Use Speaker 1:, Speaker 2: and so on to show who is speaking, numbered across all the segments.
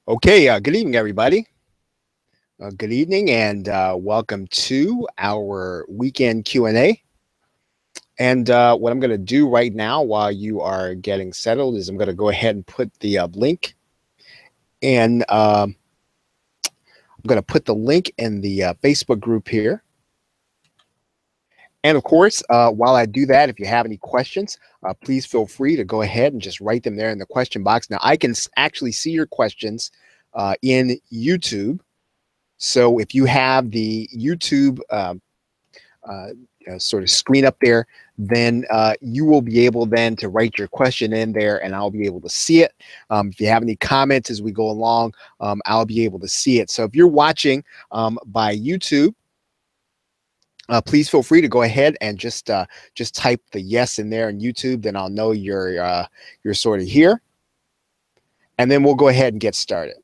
Speaker 1: Okay, good evening, everybody. Good evening, and welcome to our weekend Q&A. And what I'm going to do right now while you are getting settled is I'm going to go ahead and put the link in. I'm going to put the link in the Facebook group here. And of course, while I do that, if you have any questions, please feel free to go ahead and just write them there in the question box. Now, I can actually see your questions in YouTube. So if you have the YouTube uh, sort of screen up there, then you will be able then to write your question in there and I'll be able to see it. If you have any comments as we go along, I'll be able to see it. So if you're watching by YouTube, please feel free to go ahead and just type the yes in there in YouTube. Then I'll know you're sort of here, and then we'll go ahead and get started.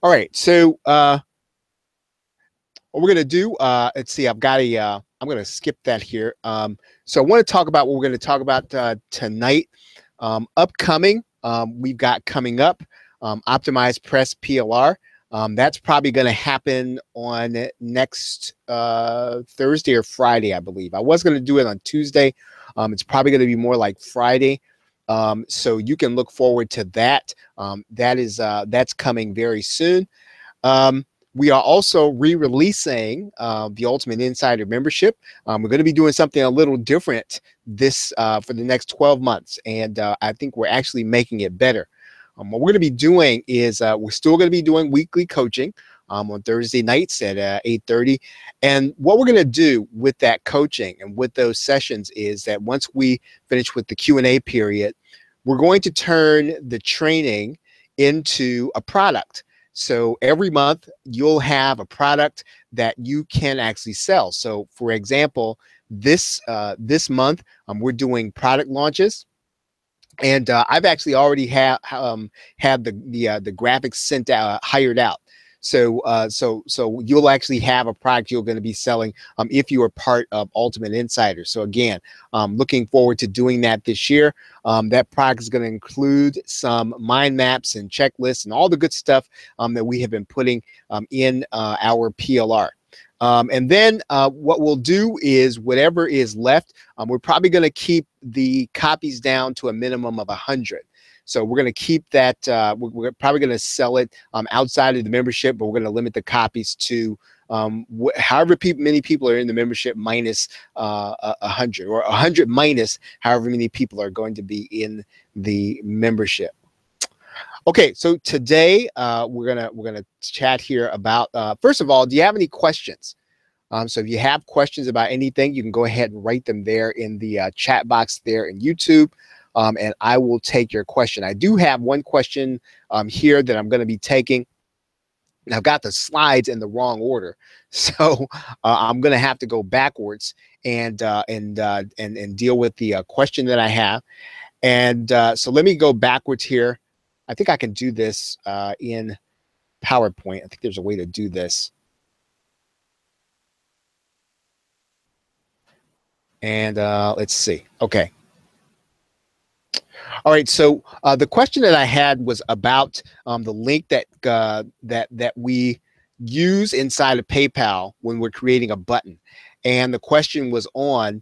Speaker 1: All right. So what we're going to do, let's see, I'm going to skip that here. So I want to talk about what we're going to talk about tonight. Upcoming, we've got coming up, Optimized Press PLR. That's probably going to happen on next Thursday or Friday, I believe. I was going to do it on Tuesday. It's probably going to be more like Friday. So you can look forward to that. That's coming very soon. We are also re-releasing the Ultimate Insider membership. We're going to be doing something a little different this for the next 12 months, and I think we're actually making it better. What we're going to be doing is we're still going to be doing weekly coaching on Thursday nights at 8:30. And what we're going to do with that coaching and with those sessions is that once we finish with the Q&A period, we're going to turn the training into a product. So every month you'll have a product that you can actually sell. So for example, this month we're doing product launches, and I've actually already had the graphics sent out, hired out. So you'll actually have a product you're going to be selling if you are part of Ultimate Insider. So again, looking forward to doing that this year. That product is going to include some mind maps and checklists and all the good stuff that we have been putting in our PLR. And then what we'll do is whatever is left, we're probably going to keep the copies down to a minimum of 100. So we're going to keep that. We're probably going to sell it outside of the membership, but we're going to limit the copies to however many people are in the membership minus 100, or 100 minus however many people are going to be in the membership. Okay, so today we're gonna chat here about first of all, do you have any questions? So if you have questions about anything, you can go ahead and write them there in the chat box there in YouTube, and I will take your question. I do have one question here that I'm going to be taking. And I've got the slides in the wrong order, so I'm going to have to go backwards and deal with the question that I have. And so let me go backwards here. I think I can do this in PowerPoint. I think there's a way to do this. And let's see. Okay. All right. So the question that I had was about the link that we use inside of PayPal when we're creating a button. And the question was on,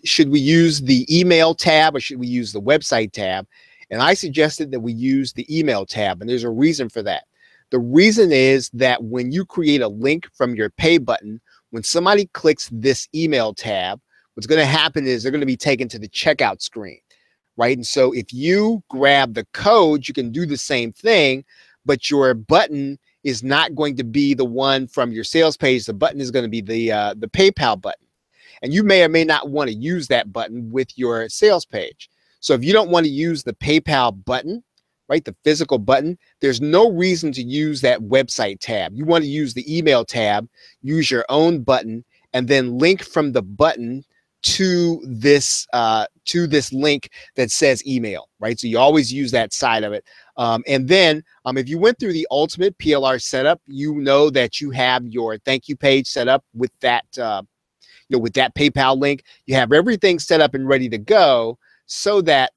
Speaker 1: should we use the email tab or should we use the website tab? And I suggested that we use the email tab, and there's a reason for that. The reason is that when you create a link from your pay button, when somebody clicks this email tab, what's going to happen is they're going to be taken to the checkout screen, right? And so if you grab the code, you can do the same thing, but your button is not going to be the one from your sales page. The button is going to be the PayPal button. And you may or may not want to use that button with your sales page. So if you don't want to use the PayPal button, right, the physical button, there's no reason to use that website tab. You want to use the email tab, use your own button, and then link from the button to this link that says email, right? So you always use that side of it. And then if you went through the Ultimate PLR setup, you know that you have your thank you page set up with that with that PayPal link. You have everything set up and ready to go. so that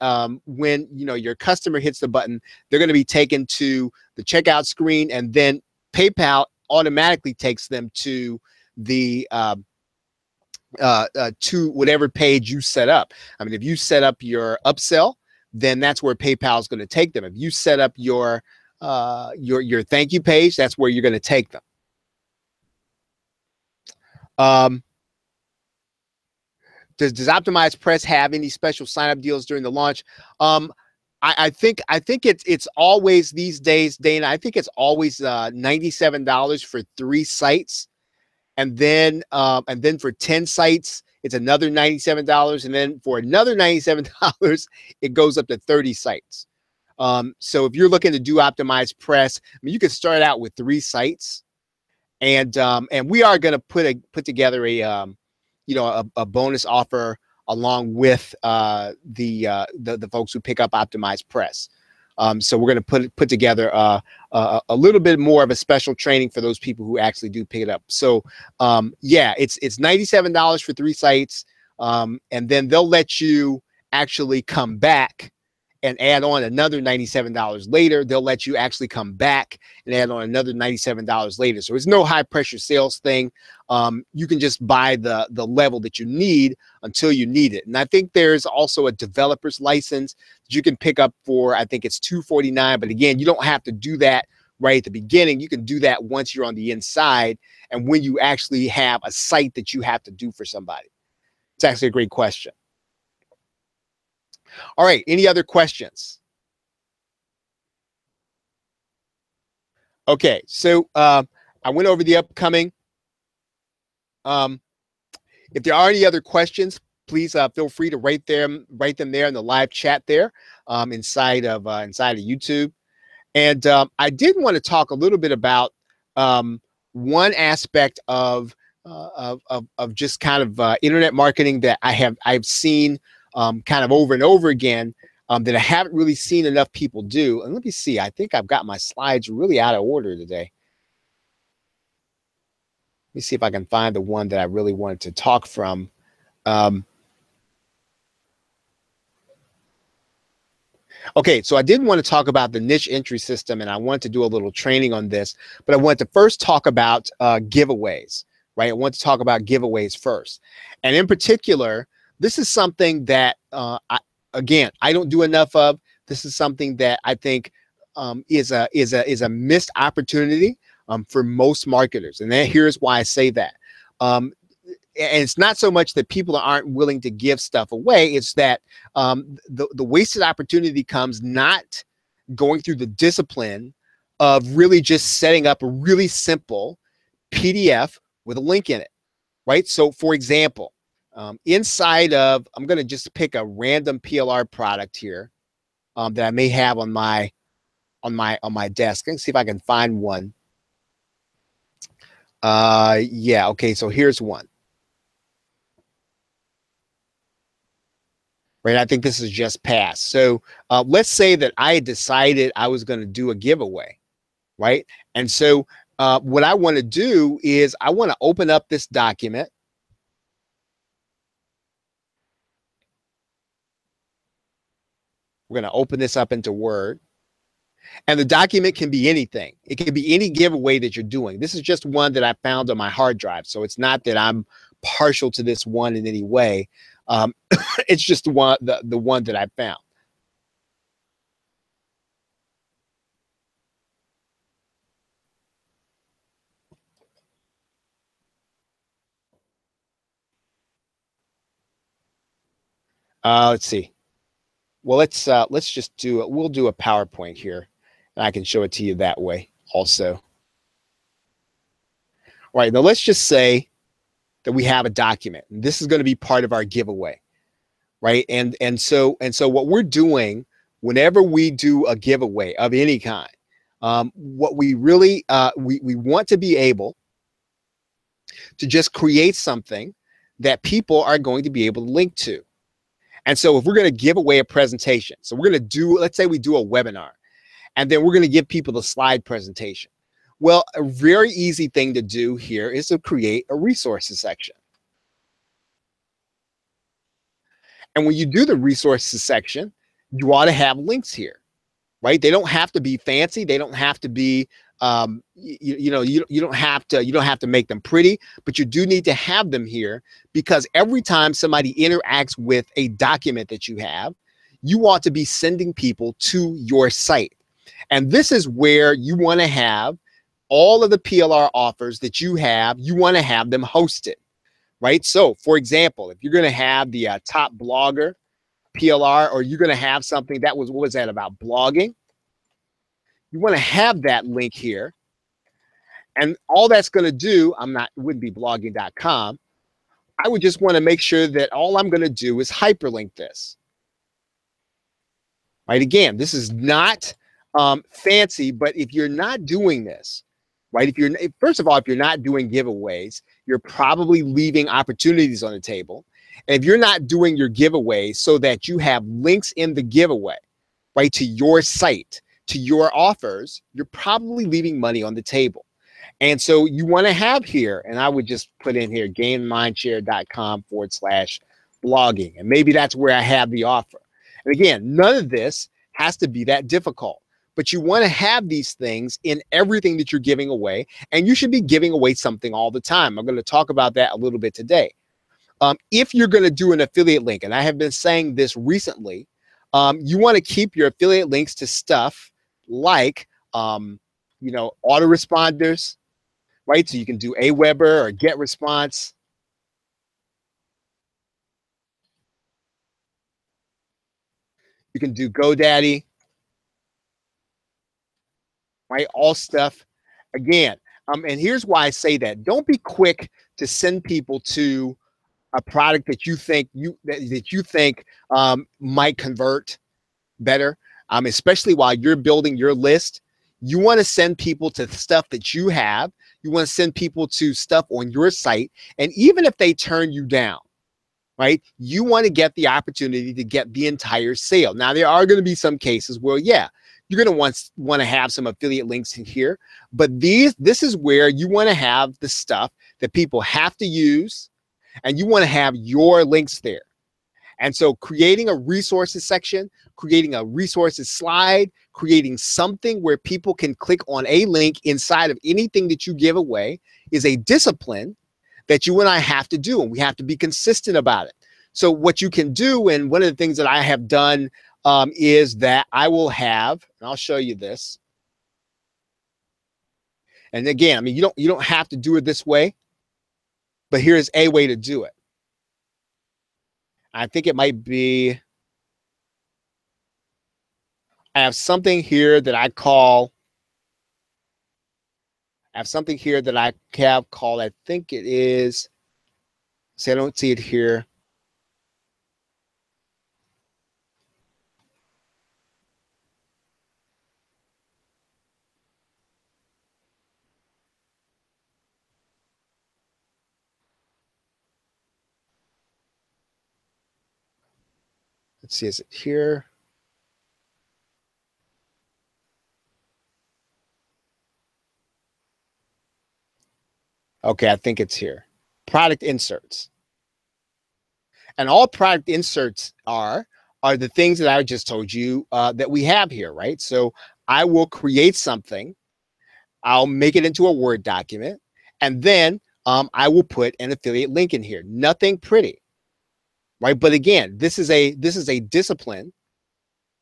Speaker 1: when your customer hits the button, they're going to be taken to the checkout screen, and then PayPal automatically takes them to the to whatever page you set up. I mean, if you set up your upsell, then that's where PayPal is going to take them. If you set up your thank you page, that's where you're going to take them. Does Optimized Press have any special sign up deals during the launch? I think it's always these days, Dana. I think it's always $97 for 3 sites. And then for 10 sites, it's another $97. And then for another $97, it goes up to 30 sites. So if you're looking to do Optimized Press, I mean, you can start out with 3 sites, and we are going to put together a bonus offer along with the folks who pick up Optimized Press. So we're going to put together a little bit more of a special training for those people who actually do pick it up. So yeah, it's $97 for 3 sites, and then they'll let you actually come back and add on another $97 later. They'll let you actually come back and add on another $97 later. So it's no high pressure sales thing. You can just buy the level that you need until you need it. And I think there's also a developer's license that you can pick up for, I think it's $249. But again, you don't have to do that right at the beginning. You can do that once you're on the inside and when you actually have a site that you have to do for somebody. It's actually a great question. All right, any other questions? Okay, so I went over the upcoming. If there are any other questions, please feel free to write them there in the live chat there inside of YouTube. And I did want to talk a little bit about one aspect of just kind of internet marketing that I've seen kind of over and over again that I haven't really seen enough people do. And let me see, I think I've got my slides really out of order today. Let me see if I can find the one that I really wanted to talk from. Okay, so I did want to talk about the niche entry system, and I wanted to do a little training on this, but I wanted to first talk about giveaways, right? I want to talk about giveaways first. And in particular, this is something that, I don't do enough of. This is something that I think is a missed opportunity for most marketers. And then here's why I say that. And it's not so much that people aren't willing to give stuff away. It's that the wasted opportunity comes not going through the discipline of really just setting up a really simple PDF with a link in it, right? So for example, inside of, I'm going to just pick a random PLR product here that I may have on my desk. Let's see if I can find one. Yeah, okay, so here's one. Right, I think this is just passed. So let's say that I had decided I was going to do a giveaway, right? And so what I want to do is I want to open up this document. We're going to open this up into Word. And the document can be anything. It can be any giveaway that you're doing. This is just one that I found on my hard drive. So it's not that I'm partial to this one in any way. It's just the one that I found. Let's see. Well, let's just do it. We'll do a PowerPoint here, and I can show it to you that way also. All right, now let's just say that we have a document, and this is going to be part of our giveaway, right? And so what we're doing whenever we do a giveaway of any kind, what we really we want to be able to just create something that people are going to be able to link to. And so if we're going to give away a presentation, so we're going to do, let's say we do a webinar, and then we're going to give people the slide presentation. Well, a very easy thing to do here is to create a resources section. And when you do the resources section, you ought to have links here, right? They don't have to be fancy. They don't have to be, you don't have to make them pretty, but you do need to have them here, because every time somebody interacts with a document that you have, you ought to be sending people to your site. And this is where you want to have all of the PLR offers that you have. You want to have them hosted, right? So for example, if you're going to have the top blogger PLR, or you're going to have something that was, what was that about, blogging, you want to have that link here. And all that's going to do, it wouldn't be blogging.com. I would just want to make sure that all I'm going to do is hyperlink this. Right? Again, this is not fancy, but if you're not doing this, right? First of all, if you're not doing giveaways, you're probably leaving opportunities on the table. And if you're not doing your giveaways so that you have links in the giveaway, right, to your site, to your offers, you're probably leaving money on the table. And so you want to have here, and I would just put in here, gainmindshare.com/blogging. And maybe that's where I have the offer. And again, none of this has to be that difficult, but you want to have these things in everything that you're giving away, and you should be giving away something all the time. I'm going to talk about that a little bit today. If you're going to do an affiliate link, and I have been saying this recently, you want to keep your affiliate links to stuff like, autoresponders, right? So you can do Aweber or GetResponse. You can do GoDaddy, right? All stuff. Again, and here's why I say that. Don't be quick to send people to a product that you think might convert better, especially while you're building your list. You want to send people to stuff that you have. You want to send people to stuff on your site. And even if they turn you down, right, you want to get the opportunity to get the entire sale. Now, there are going to be some cases where, yeah, you're going to want to have some affiliate links in here. But this is where you want to have the stuff that people have to use, and you want to have your links there. And so creating a resources section, creating a resources slide, creating something where people can click on a link inside of anything that you give away is a discipline that you and I have to do, and we have to be consistent about it. So what you can do, and one of the things that I have done is that I will have, and I'll show you this. And again, I mean, you don't have to do it this way, but here's a way to do it. I think it might be, I have something here that I call, I think it is, see, I don't see it here. Let's see, is it here? Okay, I think it's here. Product inserts. And all product inserts are the things that I just told you that we have here, right? So I will create something, I'll make it into a Word document, and then I will put an affiliate link in here. Nothing pretty, right? But again, this is a discipline,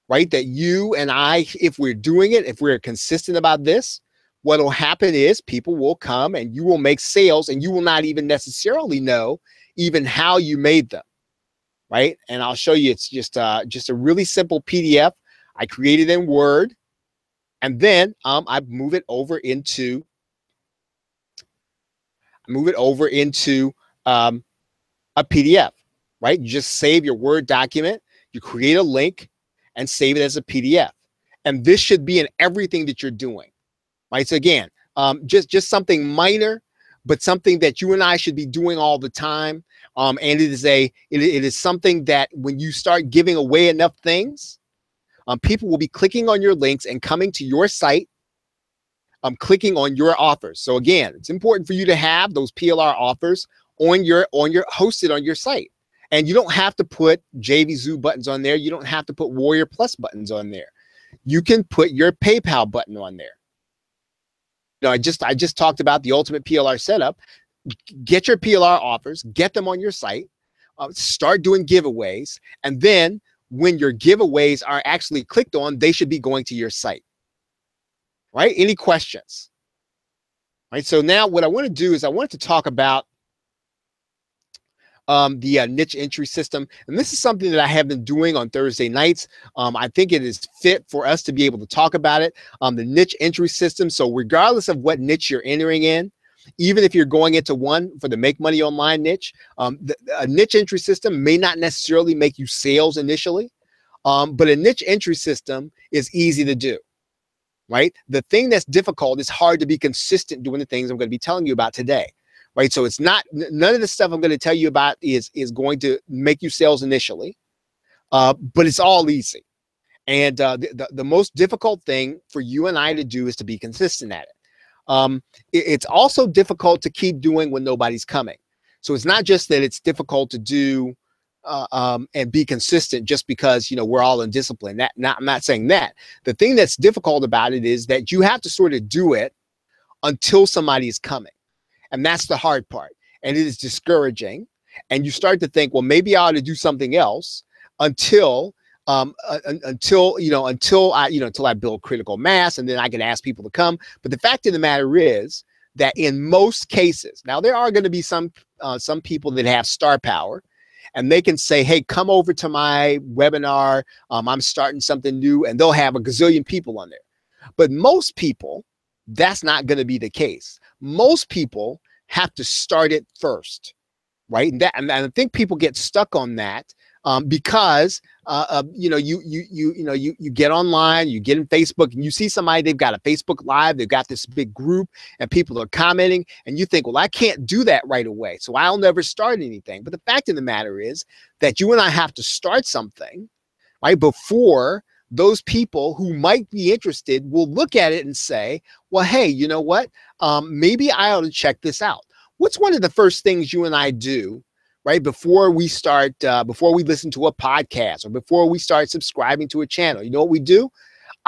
Speaker 1: right? That you and I, if we're doing it, if we're consistent about this, what will happen is people will come and you will make sales, and you will not even necessarily know even how you made them, right? And I'll show you. It's just a really simple PDF. I created in Word, and then I move it over into a PDF, right? You just save your Word document, you create a link, and save it as a PDF. And this should be in everything that you're doing, right? So again, just something minor, but something that you and I should be doing all the time. And it is something that when you start giving away enough things, people will be clicking on your links and coming to your site, clicking on your offers. So again, it's important for you to have those PLR offers on your hosted on your site. And you don't have to put JV Zoo buttons on there. You don't have to put Warrior Plus buttons on there. You can put your PayPal button on there. You know, I just talked about the ultimate PLR setup. Get your PLR offers, get them on your site, start doing giveaways, and then when your giveaways are actually clicked on, they should be going to your site. Right? Any questions? Right. So now what I want to do is I want to talk about the niche entry system. And this is something that I have been doing on Thursday nights. I think it is fit for us to be able to talk about it. The niche entry system. So regardless of what niche you're entering in, even if you're going into one for the make money online niche, a niche entry system may not necessarily make you sales initially, but a niche entry system is easy to do. Right? The thing that's difficult is hard to be consistent doing the things I'm going to be telling you about today. Right. So it's not, none of the stuff I'm going to tell you about is going to make you sales initially, but it's all easy. And the most difficult thing for you and I to do is to be consistent at it. It's also difficult to keep doing when nobody's coming. So it's not just that it's difficult to do and be consistent just because, you know, we're all in discipline. I'm not saying that. The thing that's difficult about it is that you have to sort of do it until somebody is coming. And that's the hard part. And it is discouraging. And you start to think, well, maybe I ought to do something else until I build critical mass, and then I can ask people to come. But the fact of the matter is that in most cases, now there are going to be some people that have star power, and they can say, hey, come over to my webinar. I'm starting something new, and they'll have a gazillion people on there. But most people, that's not going to be the case. Most people have to start it first, right? And I think people get stuck on that because you get online, you get in Facebook, and you see somebody, they've got a Facebook Live, they've got this big group, and people are commenting, and you think, well, I can't do that right away, so I'll never start anything. But the fact of the matter is that you and I have to start something, right, before those people who might be interested will look at it and say, well, hey, you know what? Maybe I ought to check this out. What's one of the first things you and I do, right, before we start, before we listen to a podcast or before we start subscribing to a channel? You know what we do?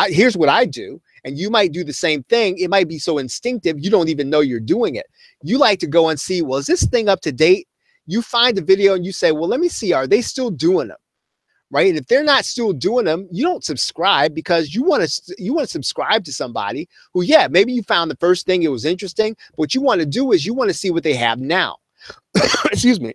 Speaker 1: Here's what I do, and you might do the same thing. It might be so instinctive, you don't even know you're doing it. You like to go and see, well, is this thing up to date? You find a video and you say, well, let me see, are they still doing them? Right? And if they're not still doing them, you don't subscribe, because you want to subscribe to somebody who, yeah, maybe you found the first thing, it was interesting, but what you want to do is you want to see what they have now. Excuse me.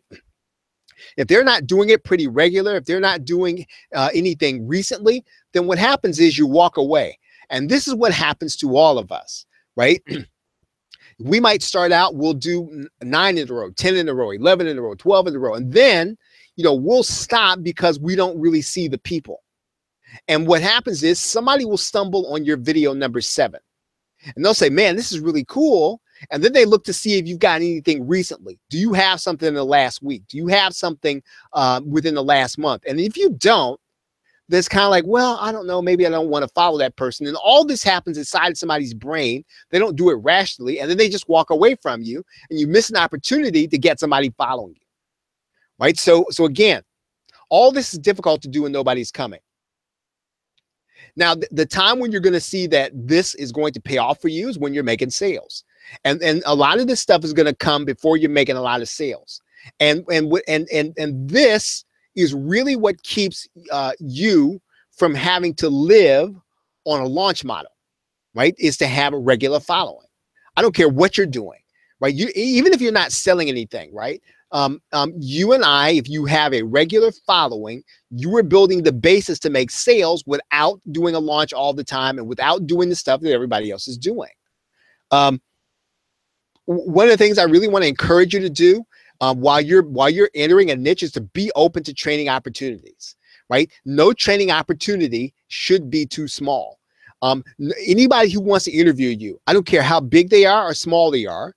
Speaker 1: If they're not doing it pretty regular, if they're not doing anything recently, then what happens is you walk away. And this is what happens to all of us, right? We might start out, we'll do 9 in a row, 10 in a row, 11 in a row, 12 in a row, and then we'll stop because we don't really see the people. And what happens is somebody will stumble on your video number 7, and they'll say, man, this is really cool. And then they look to see if you've got anything recently. Do you have something in the last week? Do you have something within the last month? And if you don't, then it's kind of like, well, I don't know, maybe I don't want to follow that person. And all this happens inside somebody's brain. They don't do it rationally, and then they just walk away from you, and you miss an opportunity to get somebody following you. Right? So again, all this is difficult to do when nobody's coming. Now, the time when you're going to see that this is going to pay off for you is when you're making sales. And a lot of this stuff is going to come before you're making a lot of sales. And this is really what keeps you from having to live on a launch model, right? Is to have a regular following. I don't care what you're doing, right? Even if you're not selling anything, right? You and I, if you have a regular following, you are building the basis to make sales without doing a launch all the time and without doing the stuff that everybody else is doing. One of the things I really want to encourage you to do while you're entering a niche is to be open to training opportunities, right? No training opportunity should be too small. Anybody who wants to interview you, I don't care how big they are or small they are,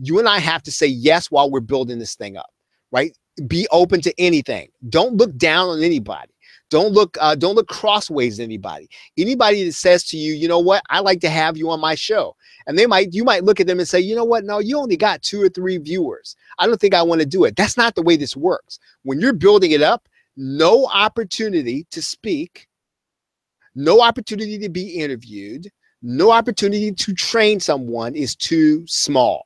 Speaker 1: you and I have to say yes while we're building this thing up, right? Be open to anything. Don't look down on anybody. Don't look crossways to anybody. Anybody that says to you, you know what, I like to have you on my show. And you might look at them and say, you know what, no, you only got 2 or 3 viewers. I don't think I want to do it. That's not the way this works. When you're building it up, no opportunity to speak, no opportunity to be interviewed, no opportunity to train someone is too small.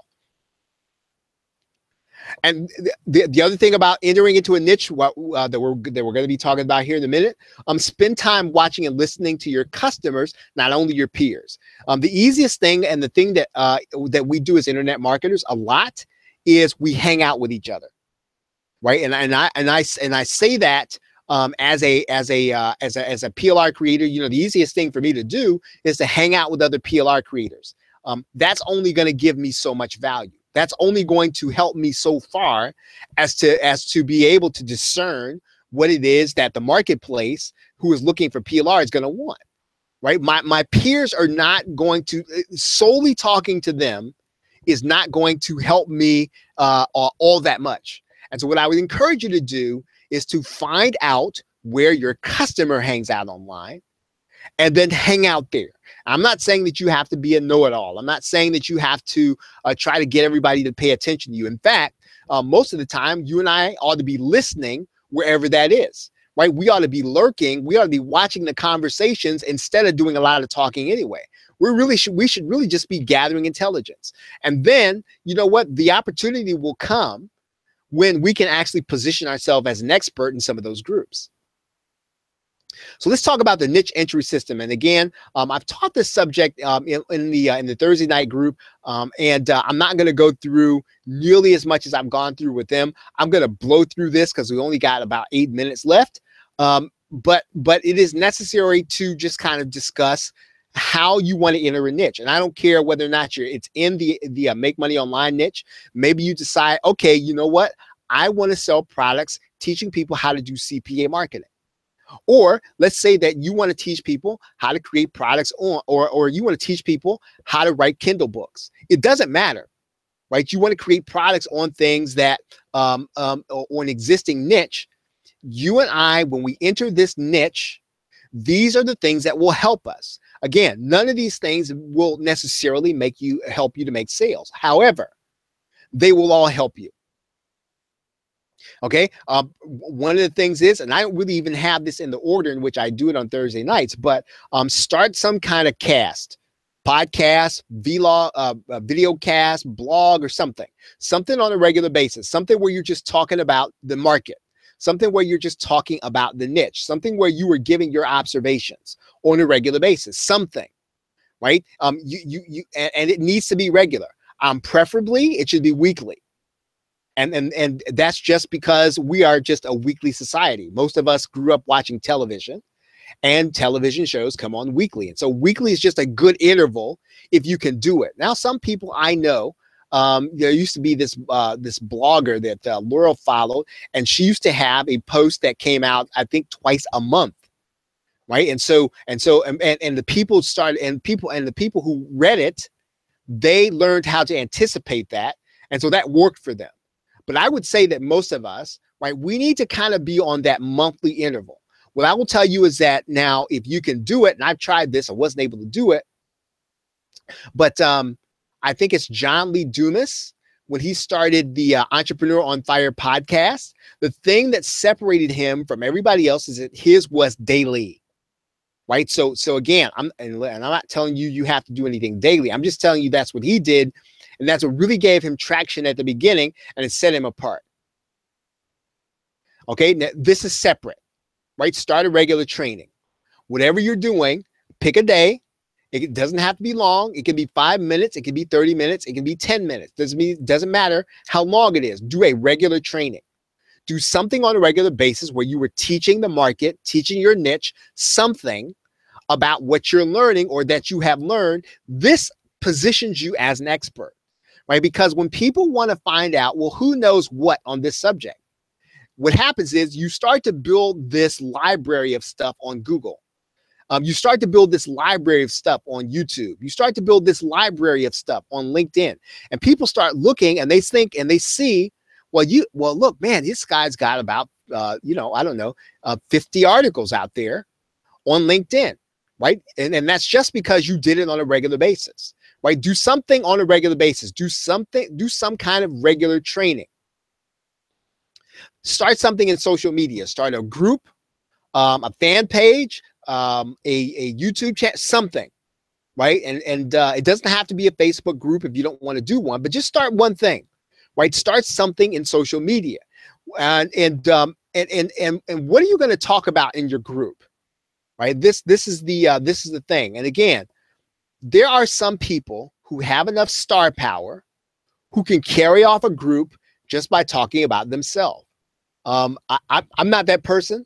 Speaker 1: And the other thing about entering into a niche that we're going to be talking about here in a minute, spend time watching and listening to your customers, not only your peers. The easiest thing and the thing that that we do as internet marketers a lot is we hang out with each other, right? And I say that as a PLR creator, you know, the easiest thing for me to do is to hang out with other PLR creators. That's only going to give me so much value. That's only going to help me so far as to be able to discern what it is that the marketplace who is looking for PLR is going to want, right? My peers are not going to, solely talking to them is not going to help me all that much. And so what I would encourage you to do is to find out where your customer hangs out online and then hang out there. I'm not saying that you have to be a know-it-all. I'm not saying that you have to try to get everybody to pay attention to you. In fact, most of the time, you and I ought to be listening wherever that is, right? We ought to be lurking. We ought to be watching the conversations instead of doing a lot of talking anyway. We should really just be gathering intelligence. And then, you know what? The opportunity will come when we can actually position ourselves as an expert in some of those groups. So let's talk about the niche entry system. And again, I've taught this subject in the Thursday night group, and I'm not going to go through nearly as much as I've gone through with them. I'm going to blow through this because we only got about 8 minutes left. But it is necessary to just kind of discuss how you want to enter a niche. And I don't care whether or not it's in the make money online niche. Maybe you decide, okay, you know what? I want to sell products teaching people how to do CPA marketing. Or let's say that you want to teach people how to create products or you want to teach people how to write Kindle books. It doesn't matter, right? You want to create products on things that or an existing niche. You and I, when we enter this niche, these are the things that will help us. Again, none of these things will necessarily help you to make sales. However, they will all help you. Okay. One of the things is, and I don't really even have this in the order in which I do it on Thursday nights, but start some kind of podcast, vlog, video cast, blog, or something on a regular basis, something where you're just talking about the market, something where you're just talking about the niche, something where you are giving your observations on a regular basis, something, right? And it needs to be regular. Preferably it should be weekly. And that's just because we are just a weekly society. Most of us grew up watching television, and television shows come on weekly. And so weekly is just a good interval if you can do it. Now, some people I know, there used to be this blogger that Laurel followed, and she used to have a post that came out, I think, twice a month. Right. And the people started, and the people who read it, they learned how to anticipate that. And so that worked for them. But I would say that most of us, right, we need to kind of be on that monthly interval. What I will tell you is that now, if you can do it, and I've tried this, I wasn't able to do it, but I think it's John Lee Dumas, when he started the Entrepreneur on Fire podcast, the thing that separated him from everybody else is that his was daily, right? So again, I'm not telling you have to do anything daily. I'm just telling you that's what he did. And that's what really gave him traction at the beginning, and it set him apart. Okay, now this is separate, right? Start a regular training. Whatever you're doing, pick a day. It doesn't have to be long. It can be 5 minutes. It can be 30 minutes. It can be 10 minutes. Doesn't matter how long it is. Do a regular training. Do something on a regular basis where you were teaching the market, teaching your niche, something about what you're learning or that you have learned. This positions you as an expert. Right? Because when people want to find out, well, who knows what on this subject? What happens is you start to build this library of stuff on Google. You start to build this library of stuff on YouTube. You start to build this library of stuff on LinkedIn. And people start looking and they think and they see, well, look, man, this guy's got about I don't know, 50 articles out there on LinkedIn, right? And that's just because you did it on a regular basis, right? Do something on a regular basis. Do some kind of regular training. Start something in social media. Start a group, a fan page, a YouTube channel, something, right? And it doesn't have to be a Facebook group if you don't want to do one, but just start one thing, right? Start something in social media, and what are you going to talk about in your group, right? This is the thing. And again, there are some people who have enough star power who can carry off a group just by talking about themselves. I'm not that person,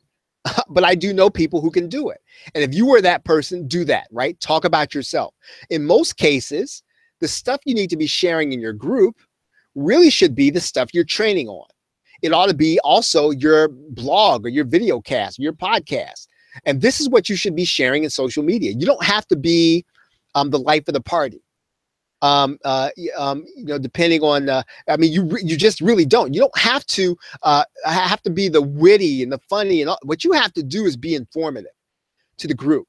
Speaker 1: but I do know people who can do it. And if you were that person, do that, right? Talk about yourself. In most cases, the stuff you need to be sharing in your group really should be the stuff you're training on. It ought to be also your blog or your video cast, your podcast. And this is what you should be sharing in social media. You don't have to be the life of the party. Depending on, you just really don't. You don't have to be the witty and the funny, and all. What you have to do is be informative to the group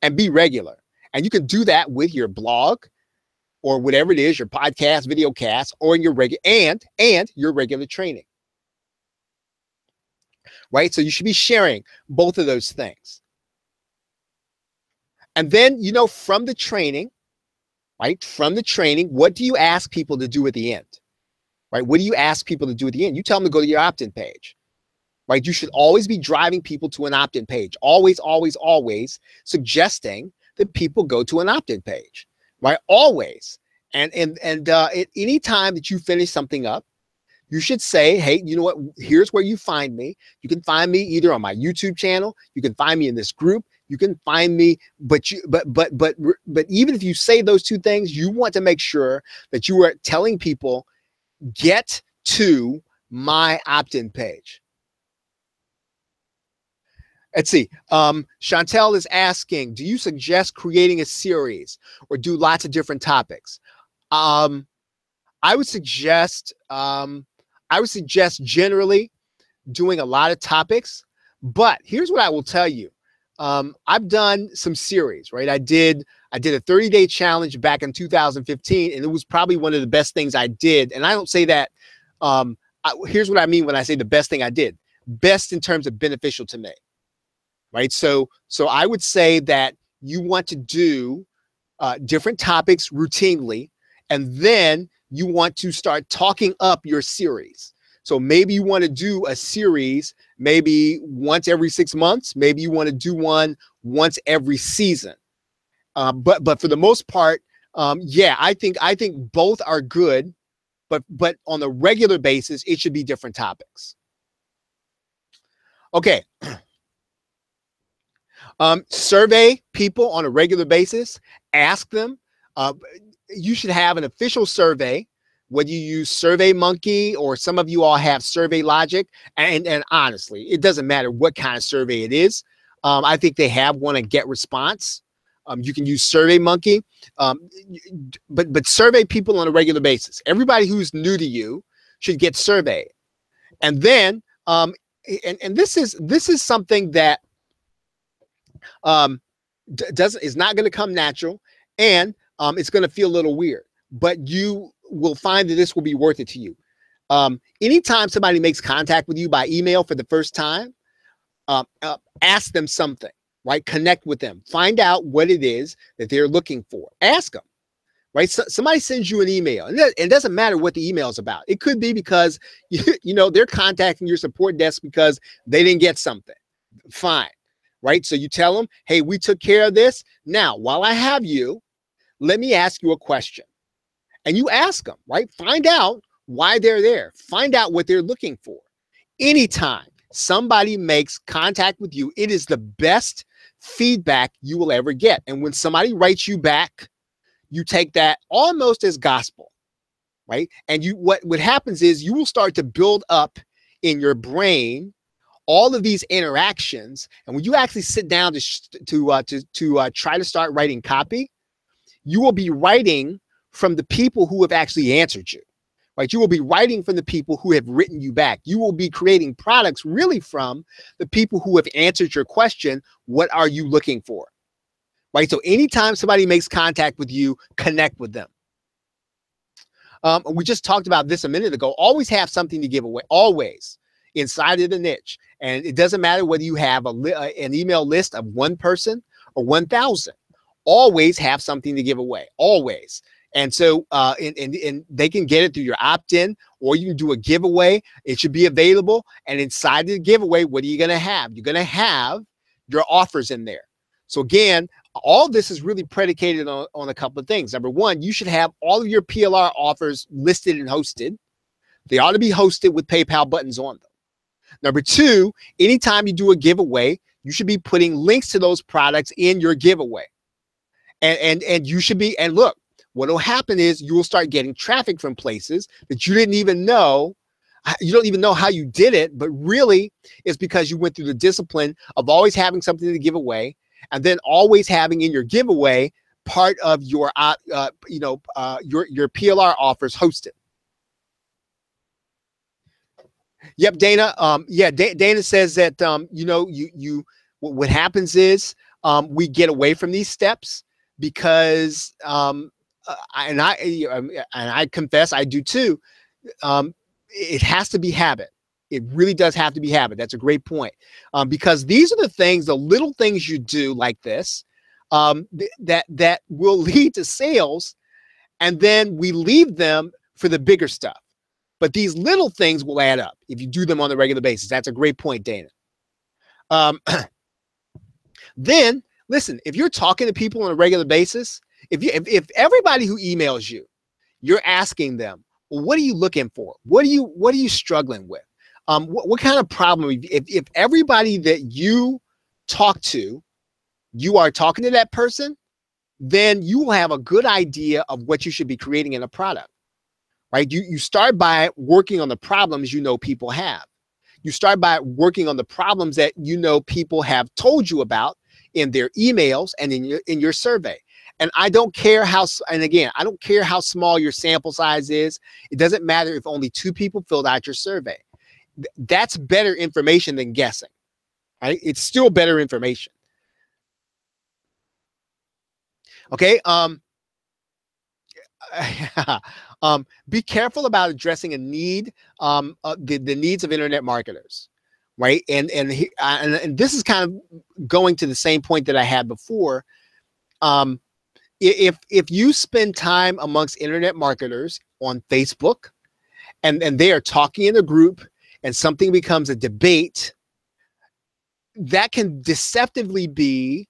Speaker 1: and be regular. And you can do that with your blog or whatever it is, your podcast, video cast, or in your and your regular training. Right? So you should be sharing both of those things. And then, from the training, right? From the training, what do you ask people to do at the end? Right? What do you ask people to do at the end? You tell them to go to your opt-in page. Right? You should always be driving people to an opt-in page. Always, always, always suggesting that people go to an opt-in page. Right? Always. And at any time that you finish something up, you should say, hey, you know what? Here's where you find me. You can find me either on my YouTube channel. You can find me in this group. You can find me, but even if you say those two things, you want to make sure that you are telling people, get to my opt-in page. Let's see. Chantel is asking, do you suggest creating a series or do lots of different topics? I would suggest generally doing a lot of topics, but here's what I will tell you. I've done some series, right? I did a 30-day challenge back in 2015, and it was probably one of the best things I did. And I don't say that. Here's what I mean when I say the best thing I did. Best in terms of beneficial to me, right? So I would say that you want to do different topics routinely, and then you want to start talking up your series. So maybe you want to do a series maybe once every 6 months. Maybe you want to do one once every season. But for the most part, yeah, I think both are good, but on a regular basis, it should be different topics. Okay. Survey people on a regular basis. Ask them. You should have an official survey, whether you use SurveyMonkey or some of you all have Survey Logic. And honestly, it doesn't matter what kind of survey it is. I think they have one at Get Response. You can use SurveyMonkey, but survey people on a regular basis. Everybody who's new to you should get surveyed. And then, and this is something that is not going to come natural, and it's going to feel a little weird, but you will find that this will be worth it to you. Anytime somebody makes contact with you by email for the first time, ask them something, right? Connect with them. Find out what it is that they're looking for. Ask them, right? So, somebody sends you an email, and it doesn't matter what the email is about. It could be because, they're contacting your support desk because they didn't get something. Fine, right? So you tell them, hey, we took care of this. Now, while I have you, let me ask you a question. And you ask them, right? Find out why they're there. Find out what they're looking for. Anytime somebody makes contact with you, it is the best feedback you will ever get. And when somebody writes you back, you take that almost as gospel, right? And what happens is you will start to build up in your brain all of these interactions. And when you actually sit down to try to start writing copy, you will be writing from the people who have actually answered you, right? You will be writing from the people who have written you back. You will be creating products really from the people who have answered your question, what are you looking for? Right? So anytime somebody makes contact with you, connect with them. We just talked about this a minute ago. Always have something to give away, always, inside of the niche. And it doesn't matter whether you have an email list of one person or 1,000. Always have something to give away, always. And so and they can get it through your opt-in, or you can do a giveaway. It should be available. And inside the giveaway, what are you going to have? You're going to have your offers in there. So again, all this is really predicated on a couple of things. Number one, you should have all of your PLR offers listed and hosted. They ought to be hosted with PayPal buttons on them. Number two, anytime you do a giveaway, you should be putting links to those products in your giveaway. And you should be, and look, what will happen is you will start getting traffic from places that you didn't even know. You don't even know how you did it, but really it's because you went through the discipline of always having something to give away, and then always having in your giveaway part of your your PLR offers hosted. Yep, Dana. Dana says that what happens is we get away from these steps because I confess I do too. It has to be habit. It really does have to be habit. That's a great point. Because these are the little things you do like this, that will lead to sales, and then we leave them for the bigger stuff. But these little things will add up if you do them on a regular basis. That's a great point, Dana. Then listen, if you're talking to people on a regular basis, if everybody who emails you, you're asking them, well, what are you looking for? What are you struggling with? What kind of problem? If everybody that you talk to, you are talking to that person, then you will have a good idea of what you should be creating in a product, right? You start by working on the problems people have. You start by working on the problems that people have told you about in their emails and in your survey. And I don't care how small your sample size is. It doesn't matter if only 2 people filled out your survey. That's better information than guessing, right? It's still better information. Okay. Be careful about addressing a need, the needs of internet marketers, right? And this is kind of going to the same point that I had before. If you spend time amongst internet marketers on Facebook, and they are talking in a group, and something becomes a debate, that can deceptively be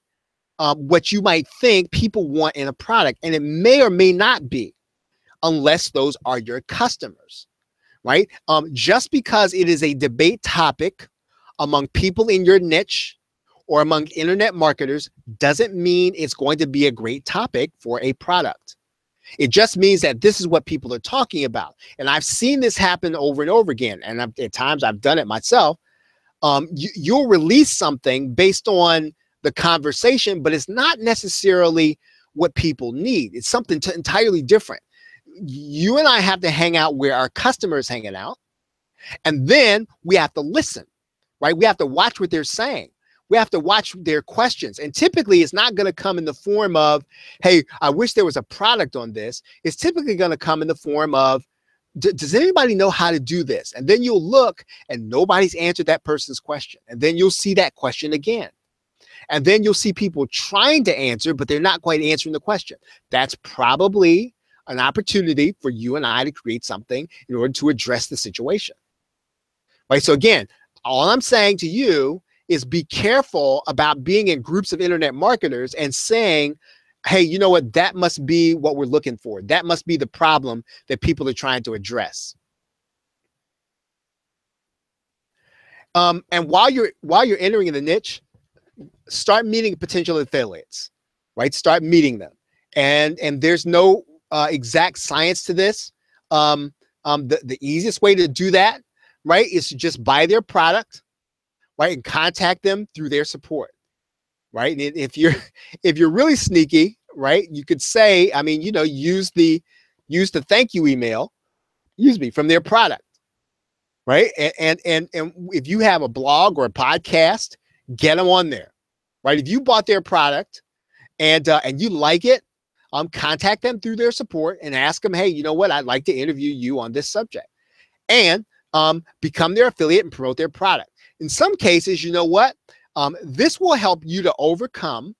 Speaker 1: what you might think people want in a product, and it may or may not be, unless those are your customers, right? Just because it is a debate topic among people in your niche or among internet marketers doesn't mean it's going to be a great topic for a product. It just means that this is what people are talking about. And I've seen this happen over and over again. And at times I've done it myself. You'll release something based on the conversation, but it's not necessarily what people need. It's something entirely different. You and I have to hang out where our customers hanging out. And then we have to listen, right? We have to watch what they're saying. We have to watch their questions. And typically it's not going to come in the form of, hey, I wish there was a product on this. It's typically going to come in the form of, does anybody know how to do this? And then you'll look and nobody's answered that person's question. And then you'll see that question again. And then you'll see people trying to answer, but they're not quite answering the question. That's probably an opportunity for you and I to create something in order to address the situation. Right? So again, all I'm saying to you is be careful about being in groups of internet marketers and saying, hey, you know what? That must be what we're looking for. That must be the problem that people are trying to address. And while you're entering in the niche, start meeting potential affiliates, right? Start meeting them. And there's no exact science to this. The easiest way to do that, right, is to just buy their product, right, and contact them through their support, right? And if you're really sneaky, right, you could say, I mean, use the thank you email, excuse me, from their product, right? And if you have a blog or a podcast, get them on there, right? If you bought their product and you like it, contact them through their support and ask them, hey, you know what? I'd like to interview you on this subject, and become their affiliate and promote their product. In some cases, you know what? This will help you to overcome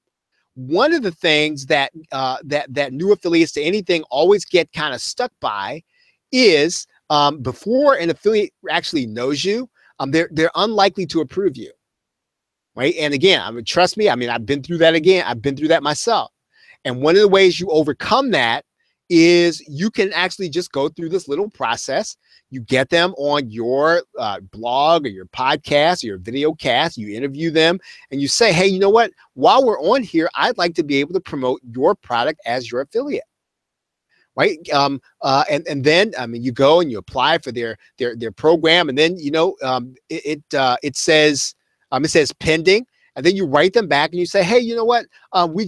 Speaker 1: one of the things that that new affiliates to anything always get kind of stuck by is before an affiliate actually knows you, they're unlikely to approve you, right? And again, I mean, trust me, I mean, I've been through that again. I've been through that myself. And one of the ways you overcome that is you can actually just go through this little process. You get them on your blog or your podcast or your video cast, you interview them and you say, hey, you know what? While we're on here, I'd like to be able to promote your product as your affiliate. Right. And then, I mean, you go and you apply for their program. And then, you know, it says pending. And then you write them back and you say, hey, you know what? We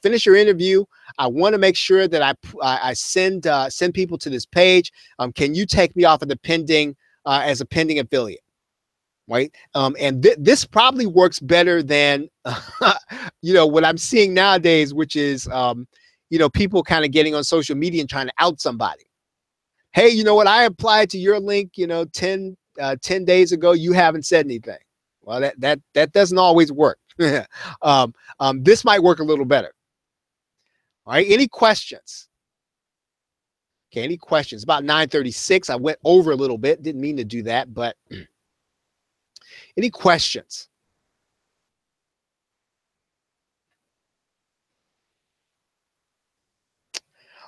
Speaker 1: finished your interview. I want to make sure that I send people to this page. Can you take me off of the pending as a pending affiliate? Right. And this probably works better than, you know, what I'm seeing nowadays, which is, you know, people kind of getting on social media and trying to out somebody. Hey, you know what? I applied to your link, you know, 10 days ago. You haven't said anything. Well, that doesn't always work. This might work a little better. All right. Any questions? Okay. Any questions? About 9:36. I went over a little bit. Didn't mean to do that, but any questions?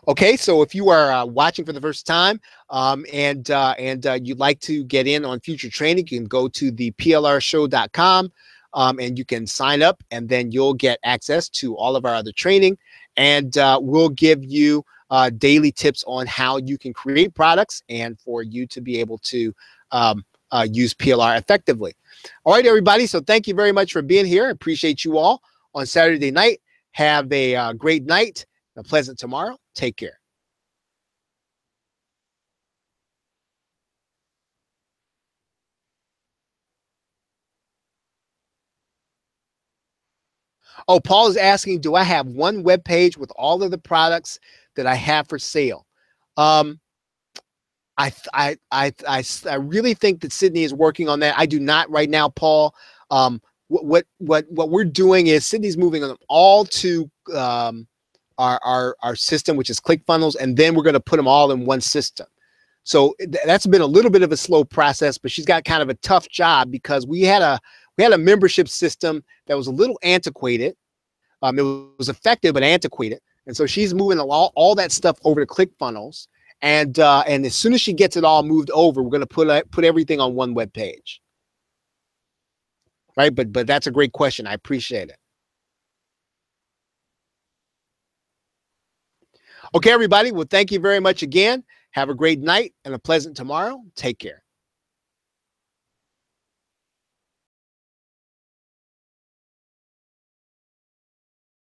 Speaker 1: Okay, so if you are watching for the first time and you'd like to get in on future training, you can go to the plrshow.com and you can sign up, and then you'll get access to all of our other training, and we'll give you daily tips on how you can create products and for you to be able to use PLR effectively. All right, everybody. So thank you very much for being here. I appreciate you all on Saturday night. Have a great night, a pleasant tomorrow. Take care. Oh, Paul is asking, do I have one web page with all of the products that I have for sale? I really think that Sydney is working on that. I do not right now, Paul. What we're doing is Sydney's moving them all to our system, which is ClickFunnels, and then we're going to put them all in one system. So that's been a little bit of a slow process, but she's got kind of a tough job because we had a membership system that was a little antiquated. It was effective but antiquated, and so she's moving all that stuff over to ClickFunnels. And as soon as she gets it all moved over, we're going to put everything on one web page. Right, but that's a great question. I appreciate it. Okay, everybody. Well, thank you very much again. Have a great night and a pleasant tomorrow. Take care.